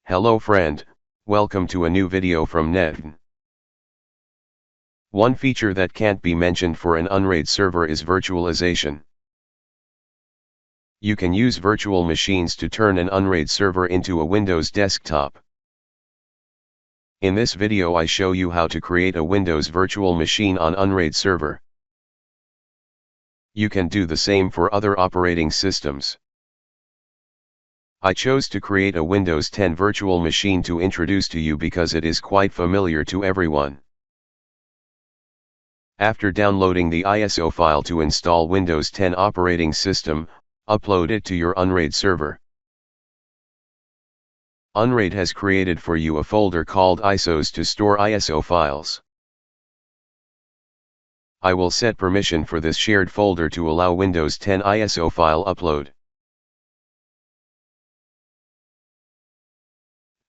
Hello friend, welcome to a new video from Net. One feature that can't be mentioned for an Unraid server is virtualization. You can use virtual machines to turn an Unraid server into a Windows desktop. In this video I show you how to create a Windows virtual machine on Unraid server. You can do the same for other operating systems. I chose to create a Windows 10 virtual machine to introduce to you because it is quite familiar to everyone. After downloading the ISO file to install Windows 10 operating system, upload it to your Unraid server. Unraid has created for you a folder called ISOs to store ISO files. I will set permission for this shared folder to allow Windows 10 ISO file upload.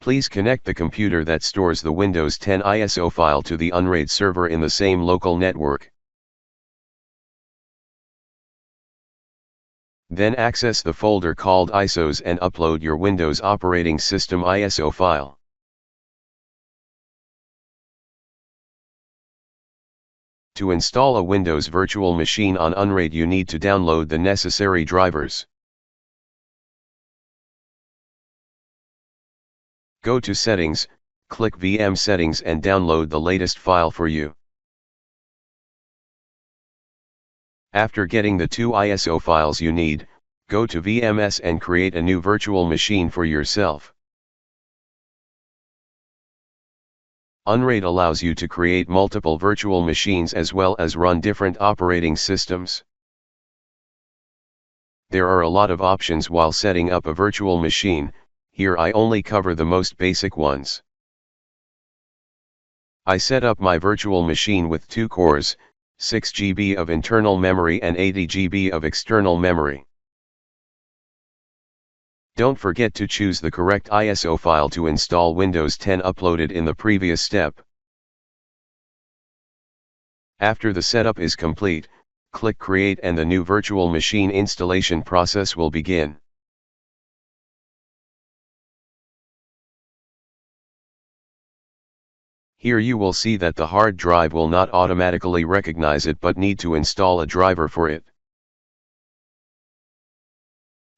Please connect the computer that stores the Windows 10 ISO file to the Unraid server in the same local network. Then access the folder called ISOs and upload your Windows operating system ISO file. To install a Windows virtual machine on Unraid, you need to download the necessary drivers. Go to Settings, click VM Settings and download the latest file for you. After getting the two ISO files you need, go to VMS and create a new virtual machine for yourself. Unraid allows you to create multiple virtual machines as well as run different operating systems. There are a lot of options while setting up a virtual machine. Here I only cover the most basic ones. I set up my virtual machine with 2 cores, 6 GB of internal memory and 80 GB of external memory. Don't forget to choose the correct ISO file to install Windows 10 uploaded in the previous step. After the setup is complete, click Create and the new virtual machine installation process will begin. Here you will see that the hard drive will not automatically recognize it but need to install a driver for it.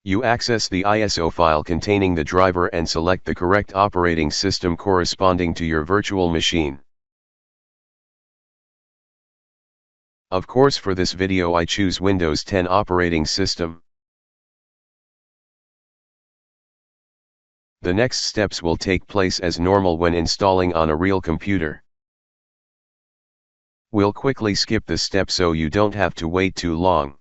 You access the ISO file containing the driver and select the correct operating system corresponding to your virtual machine. Of course, for this video I choose Windows 10 operating system. The next steps will take place as normal when installing on a real computer. We'll quickly skip this step so you don't have to wait too long.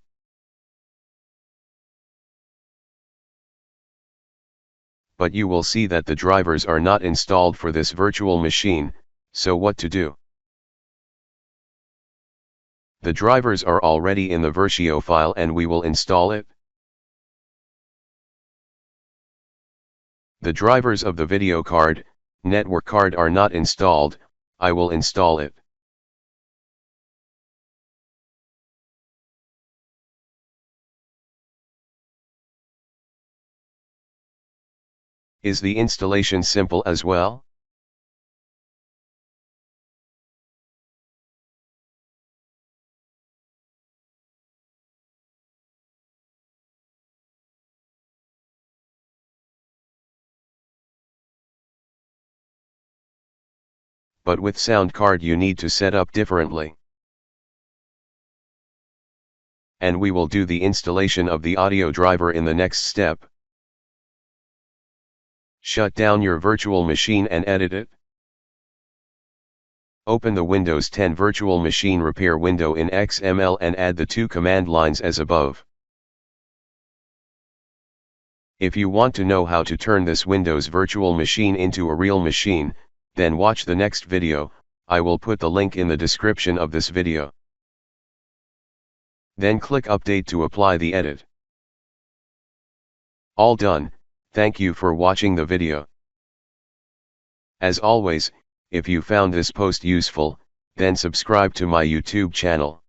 But you will see that the drivers are not installed for this virtual machine, so what to do? The drivers are already in the Virtio file and we will install it. The drivers of the video card, network card are not installed. I will install it. Is the installation simple as well? But with sound card you need to set up differently. And we will do the installation of the audio driver in the next step. Shut down your virtual machine and edit it. Open the Windows 10 Virtual Machine Repair window in XML and add the 2 command lines as above. If you want to know how to turn this Windows virtual machine into a real machine, then watch the next video. I will put the link in the description of this video. Then click Update to apply the edit. All done. Thank you for watching the video. As always, if you found this post useful, then subscribe to my YouTube channel.